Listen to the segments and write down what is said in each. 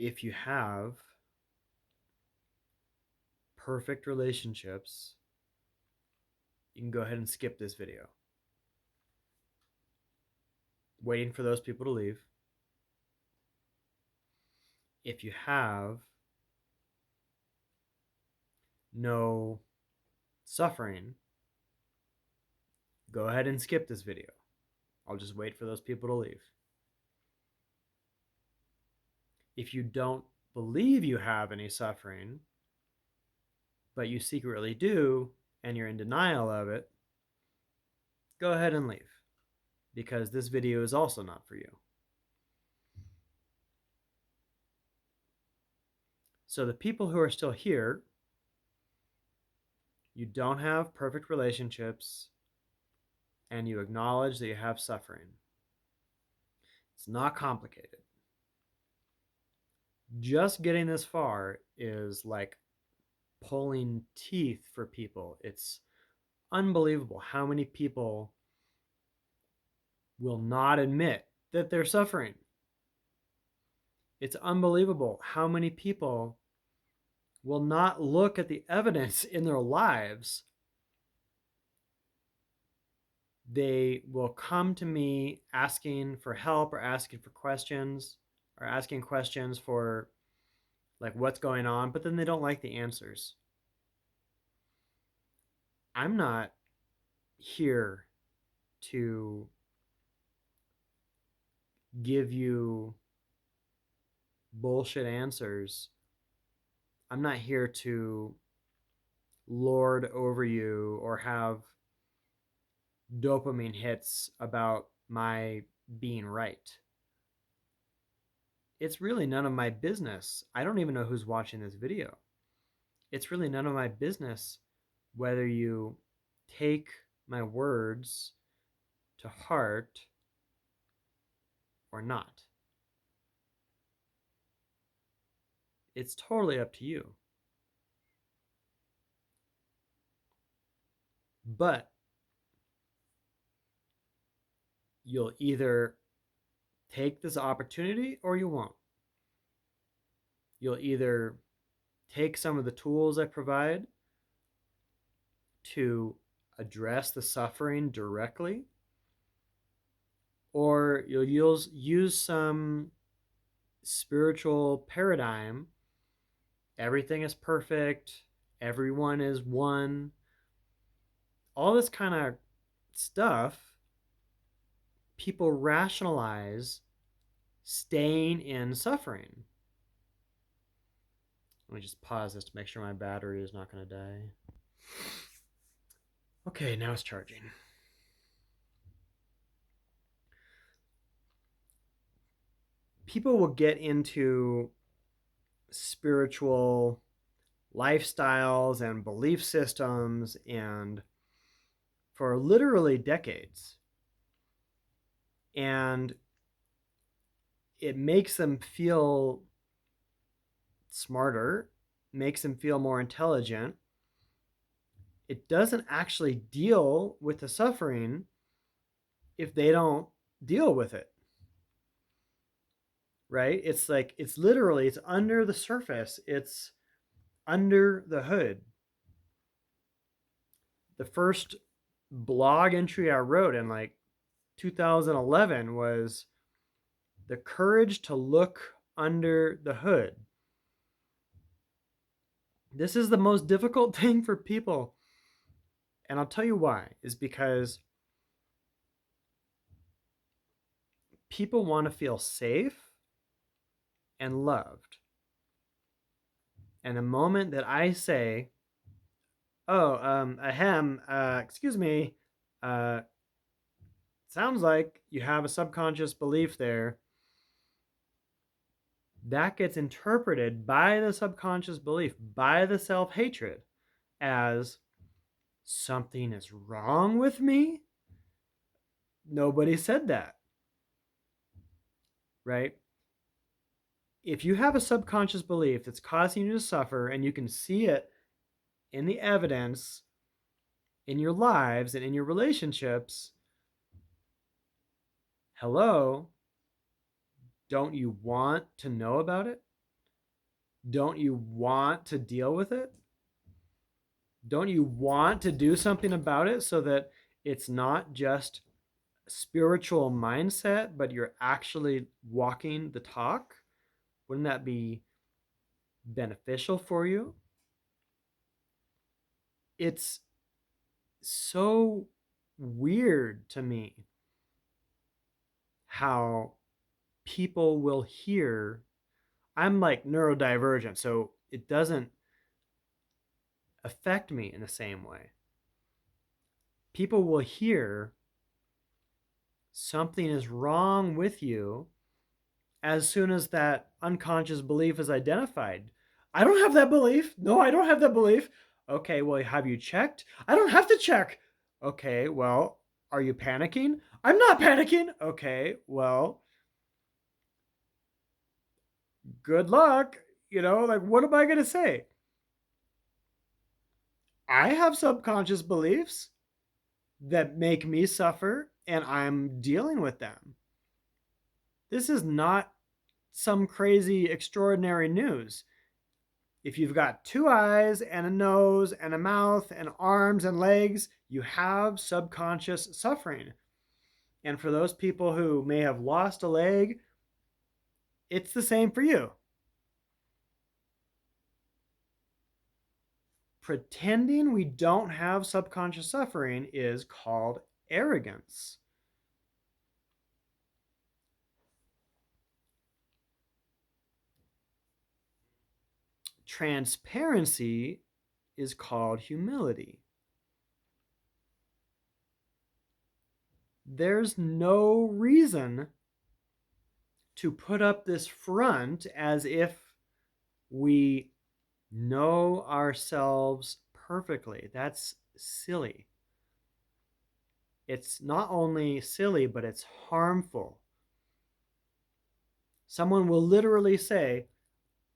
if you have perfect relationships, you can go ahead and skip this video. Waiting for those people to leave. If you have no suffering, go ahead and skip this video. I'll just wait for those people to leave. If you don't believe you have any suffering, but you secretly do, and you're in denial of it, go ahead and leave, because this video is also not for you. So the people who are still here, you don't have perfect relationships, and you acknowledge that you have suffering. It's not complicated. Just getting this far is like pulling teeth for people. It's unbelievable how many people will not admit that they're suffering. It's unbelievable how many people will not look at the evidence in their lives. They will come to me asking for help or asking for questions or asking questions for like what's going on, but then they don't like the answers. I'm not here to give you bullshit answers. I'm not here to lord over you or have dopamine hits about my being right. It's really none of my business. I don't even know who's watching this video. It's really none of my business whether you take my words to heart or not. It's totally up to you. But you'll either take this opportunity or you won't. You'll either take some of the tools I provide to address the suffering directly, or you'll use some spiritual paradigm. Everything is perfect. Everyone is one. All this kind of stuff, people rationalize staying in suffering. Let me just pause this to make sure my battery is not going to die. Okay, now it's charging. People will get into spiritual lifestyles and belief systems and for literally decades. And it makes them feel smarter, makes them feel more intelligent. It doesn't actually deal with the suffering if they don't deal with it. Right? It's like, it's literally, it's under the surface. It's under the hood. The first blog entry I wrote in like 2011 was the courage to look under the hood. This is the most difficult thing for people. And I'll tell you why, is because people want to feel safe and loved. And the moment that I say, oh, excuse me, sounds like you have a subconscious belief there, that gets interpreted by the subconscious belief, by the self-hatred, as something is wrong with me. Nobody said that, right? If you have a subconscious belief that's causing you to suffer and you can see it in the evidence in your lives and in your relationships, hello, don't you want to know about it? Don't you want to deal with it? Don't you want to do something about it so that it's not just spiritual mindset, but you're actually walking the talk? Wouldn't that be beneficial for you? It's so weird to me how people will hear. I'm like neurodivergent, so it doesn't affect me in the same way. People will hear something is wrong with you as soon as that unconscious belief is identified. I don't have that belief. No, I don't have that belief. Okay, well, have you checked? I don't have to check. Okay, well, are you panicking? I'm not panicking. Okay, well, good luck. Like, what am I going to say? I have subconscious beliefs that make me suffer, and I'm dealing with them. This is not some crazy, extraordinary news. If you've got two eyes and a nose and a mouth and arms and legs, you have subconscious suffering. And for those people who may have lost a leg, it's the same for you. Pretending we don't have subconscious suffering is called arrogance. Transparency is called humility. There's no reason to put up this front as if we know ourselves perfectly. That's silly. It's not only silly, but it's harmful. Someone will literally say,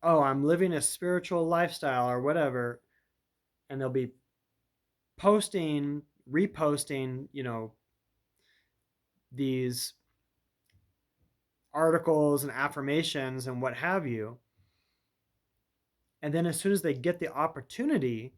"Oh, I'm living a spiritual lifestyle," or whatever, and they'll be posting, reposting, these articles and affirmations and what have you. And then as soon as they get the opportunity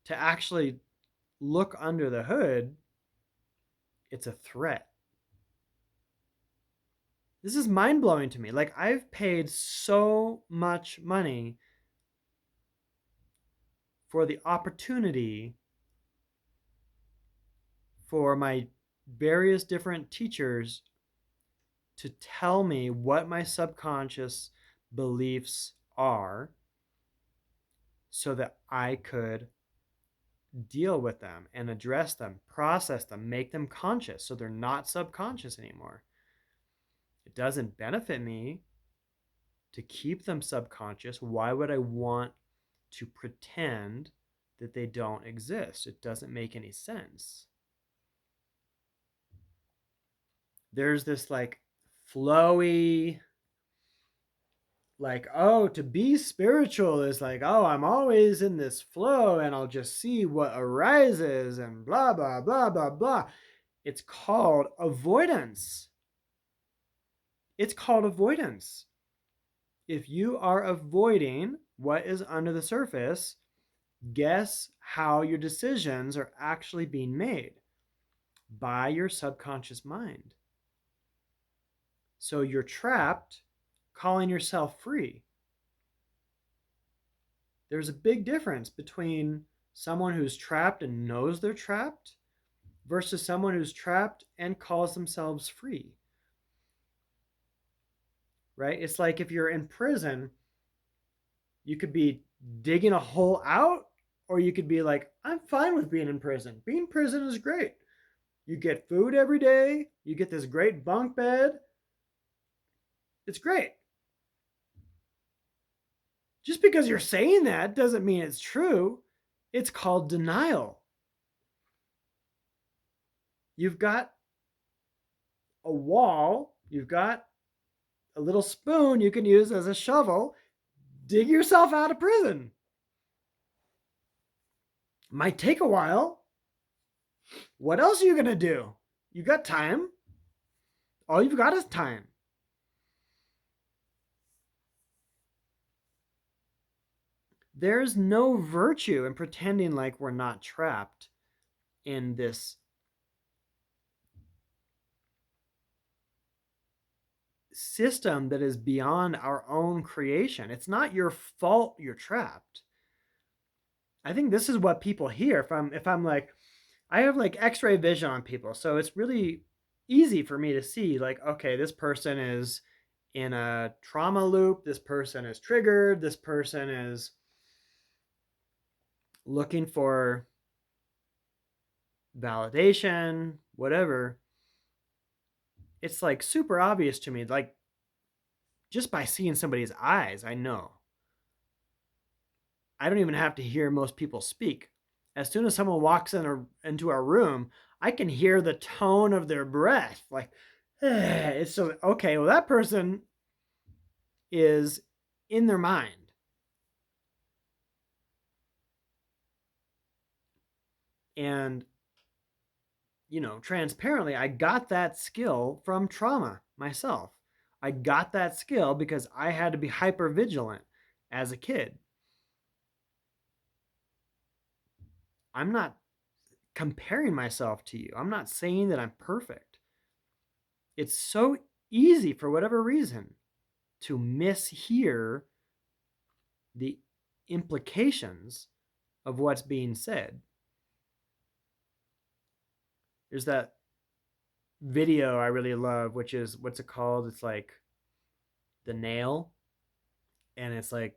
to actually look under the hood, it's a threat. This is mind blowing to me. Like, I've paid so much money for the opportunity for my various different teachers to tell me what my subconscious beliefs are so that I could deal with them and address them, process them, make them conscious so they're not subconscious anymore. It doesn't benefit me to keep them subconscious. Why would I want to pretend that they don't exist? It doesn't make any sense. There's this like flowy, like, oh, to be spiritual is like, oh, I'm always in this flow and I'll just see what arises and blah, blah, blah, blah, blah. It's called avoidance. It's called avoidance. If you are avoiding what is under the surface, guess how your decisions are actually being made? By your subconscious mind. So you're trapped, calling yourself free. There's a big difference between someone who's trapped and knows they're trapped versus someone who's trapped and calls themselves free. Right? It's like if you're in prison, you could be digging a hole out, or you could be like, I'm fine with being in prison. Being in prison is great. You get food every day, you get this great bunk bed. It's great. Just because you're saying that doesn't mean it's true. It's called denial. You've got a wall, you've got a little spoon you can use as a shovel. Dig yourself out of prison. Might take a while. What else are you going to do? You got time. All you've got is time. There's no virtue in pretending like we're not trapped in this system that is beyond our own creation. It's not your fault you're trapped. I think this is what people hear if I'm like, I have like x-ray vision on people. So it's really easy for me to see like, okay, this person is in a trauma loop, this person is triggered, this person is looking for validation, whatever. It's like super obvious to me. Like just by seeing somebody's eyes, I know. I don't even have to hear most people speak. As soon as someone walks into our room, I can hear the tone of their breath. Like, it's so, okay, well, that person is in their mind. And, transparently, I got that skill from trauma myself. I got that skill because I had to be hyper vigilant as a kid. I'm not comparing myself to you. I'm not saying that I'm perfect. It's so easy for whatever reason to mishear the implications of what's being said. There's that video I really love, which is what's it called? It's like The Nail. And it's like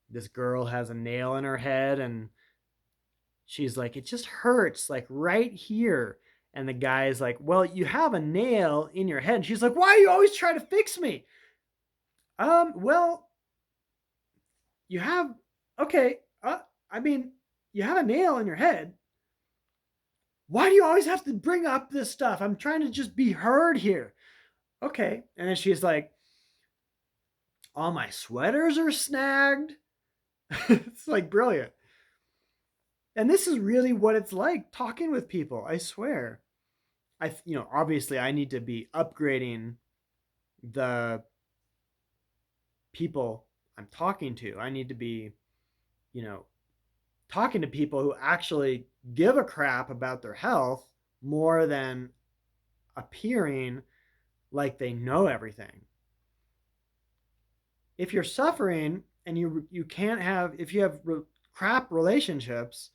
this girl has a nail in her head and she's like, it just hurts, like right here. And the guy's like, well, you have a nail in your head. And she's like, why are you always trying to fix me? Well, you have, okay, I mean, you have a nail in your head. Why do you always have to bring up this stuff? I'm trying to just be heard here. Okay. And then she's like, all my sweaters are snagged. It's like brilliant. And this is really what it's like talking with people. I swear. Obviously I need to be upgrading the people I'm talking to. I need to be, you know, talking to people who actually give a crap about their health more than appearing like they know everything. If you're suffering and you can't have, if you have crap relationships,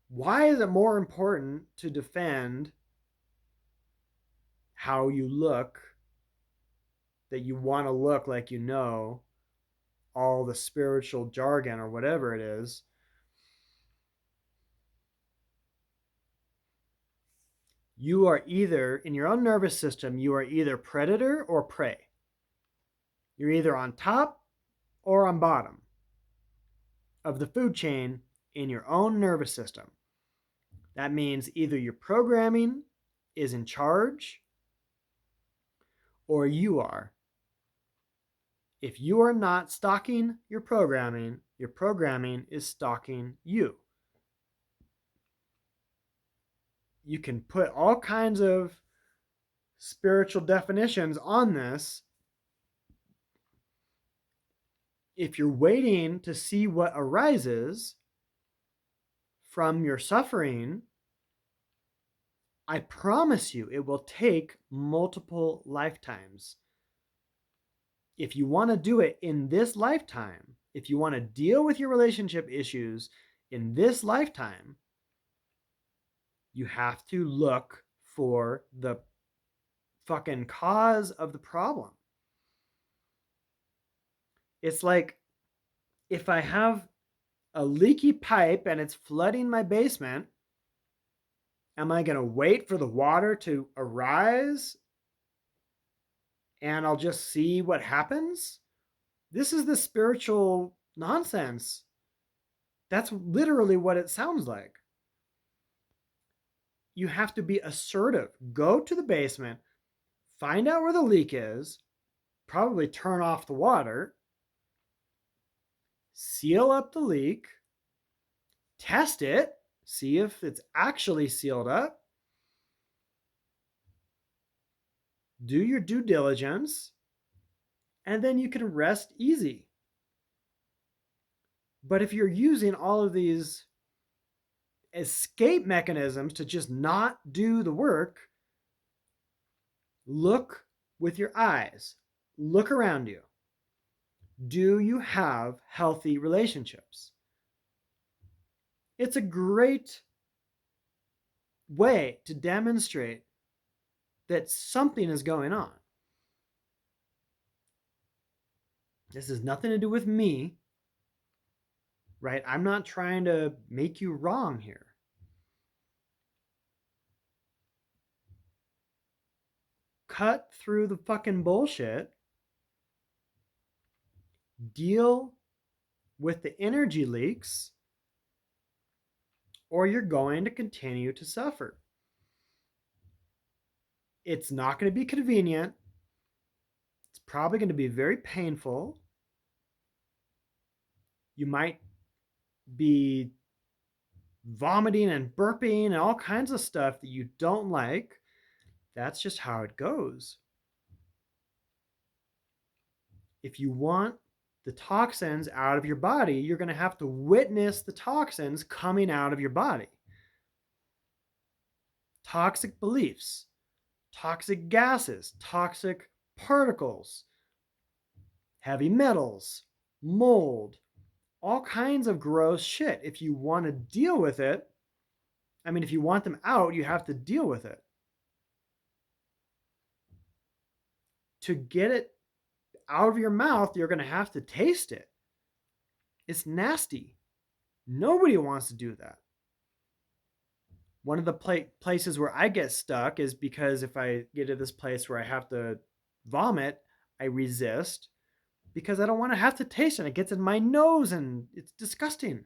why is it more important to defend how you look, that you want to look like you know all the spiritual jargon or whatever it is? You are either, in your own nervous system, you are either predator or prey. You're either on top or on bottom of the food chain in your own nervous system. That means either your programming is in charge or you are. If you are not stalking your programming is stalking you. You can put all kinds of spiritual definitions on this. If you're waiting to see what arises from your suffering, I promise you it will take multiple lifetimes. If you want to do it in this lifetime, if you want to deal with your relationship issues in this lifetime, you have to look for the fucking cause of the problem. It's like if I have a leaky pipe and it's flooding my basement, am I going to wait for the water to arise and I'll just see what happens? This is the spiritual nonsense. That's literally what it sounds like. You have to be assertive. Go to the basement, find out where the leak is, probably turn off the water, seal up the leak, test it, see if it's actually sealed up, do your due diligence, and then you can rest easy. But if you're using all of these escape mechanisms to just not do the work, look with your eyes, look around you. Do you have healthy relationships? It's a great way to demonstrate that something is going on. This has nothing to do with me, right? I'm not trying to make you wrong here. Cut through the fucking bullshit. Deal with the energy leaks, or you're going to continue to suffer. It's not going to be convenient. It's probably going to be very painful. You might be vomiting and burping and all kinds of stuff that you don't like. That's just how it goes. If you want the toxins out of your body, you're going to have to witness the toxins coming out of your body. Toxic beliefs, toxic gases, toxic particles, heavy metals, mold, all kinds of gross shit. If you want to deal with it, if you want them out, you have to deal with it. To get it out of your mouth, you're going to have to taste it. It's nasty. Nobody wants to do that. One of the places where I get stuck is because if I get to this place where I have to vomit, I resist because I don't want to have to taste it. It gets in my nose and it's disgusting.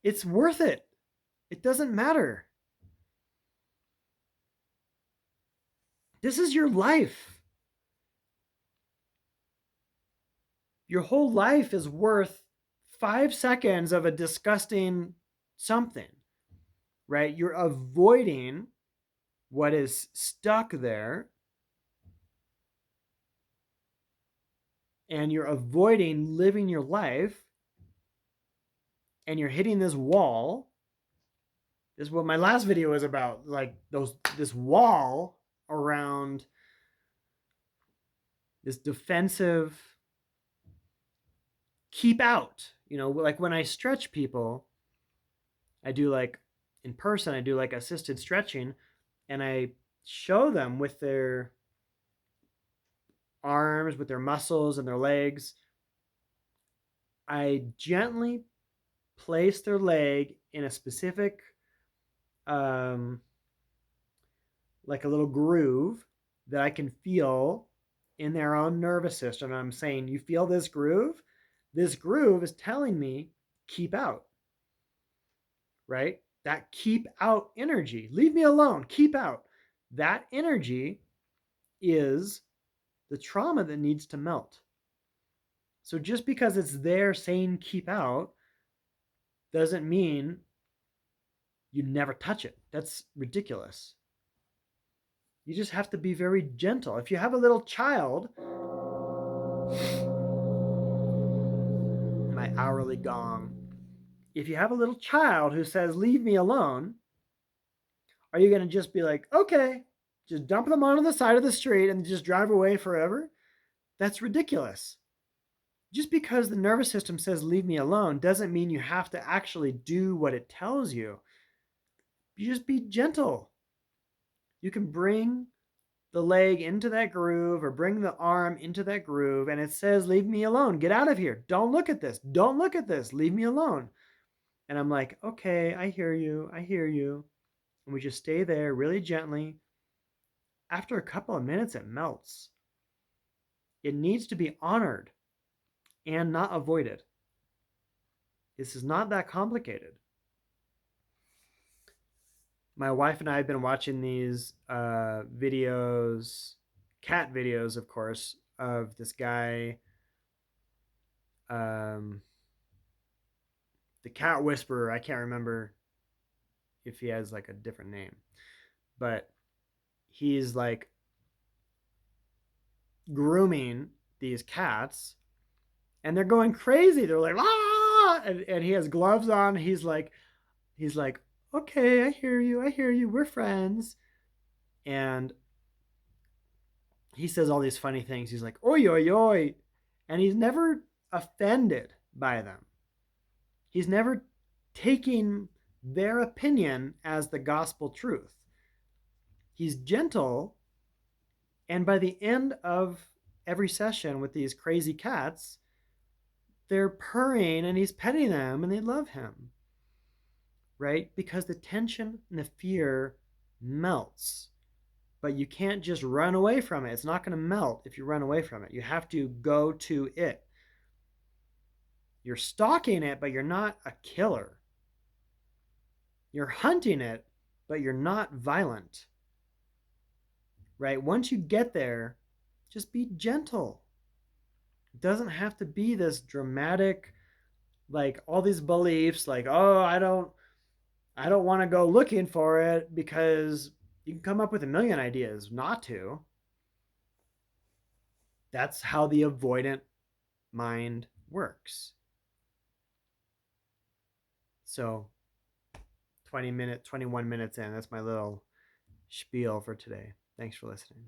It's worth it. It doesn't matter. This is your life. Your whole life is worth 5 seconds of a disgusting something, right? You're avoiding what is stuck there, and you're avoiding living your life, and you're hitting this wall. This is what my last video was about, like this wall around this defensive keep out. Like when I stretch people, I do like in person, I do like assisted stretching, and I show them with their arms, with their muscles and their legs. I gently place their leg in a specific, like a little groove that I can feel in their own nervous system. I'm saying, you feel this groove? This groove is telling me, keep out, right? That keep out energy, leave me alone, keep out. That energy is the trauma that needs to melt. So just because it's there saying keep out doesn't mean you never touch it. That's ridiculous. You just have to be very gentle. If you have a little child, my hourly gong. If you have a little child who says, leave me alone, are you going to just be like, okay, just dump them onto the side of the street and just drive away forever? That's ridiculous. Just because the nervous system says, leave me alone, doesn't mean you have to actually do what it tells you. You just be gentle. You can bring the leg into that groove or bring the arm into that groove, and it says, leave me alone. Get out of here. Don't look at this. Don't look at this. Leave me alone. And I'm like, okay, I hear you. I hear you. And we just stay there really gently. After a couple of minutes, it melts. It needs to be honored and not avoided. This is not that complicated. My wife and I have been watching these videos, cat videos, of course, of this guy, the cat whisperer. I can't remember if he has like a different name, but he's like grooming these cats, and they're going crazy. They're like, ah, and he has gloves on. He's like, okay, I hear you. I hear you. We're friends. And he says all these funny things. He's like, oi, oi, oi. And he's never offended by them. He's never taking their opinion as the gospel truth. He's gentle. And by the end of every session with these crazy cats, they're purring and he's petting them and they love him, right? Because the tension and the fear melts. But you can't just run away from it. It's not going to melt if you run away from it. You have to go to it. You're stalking it, but you're not a killer. You're hunting it, but you're not violent, right? Once you get there, just be gentle. It doesn't have to be this dramatic, like all these beliefs, like, oh, I don't want to go looking for it, because you can come up with a million ideas not to. That's how the avoidant mind works. So 21 minutes in, that's my little spiel for today. Thanks for listening.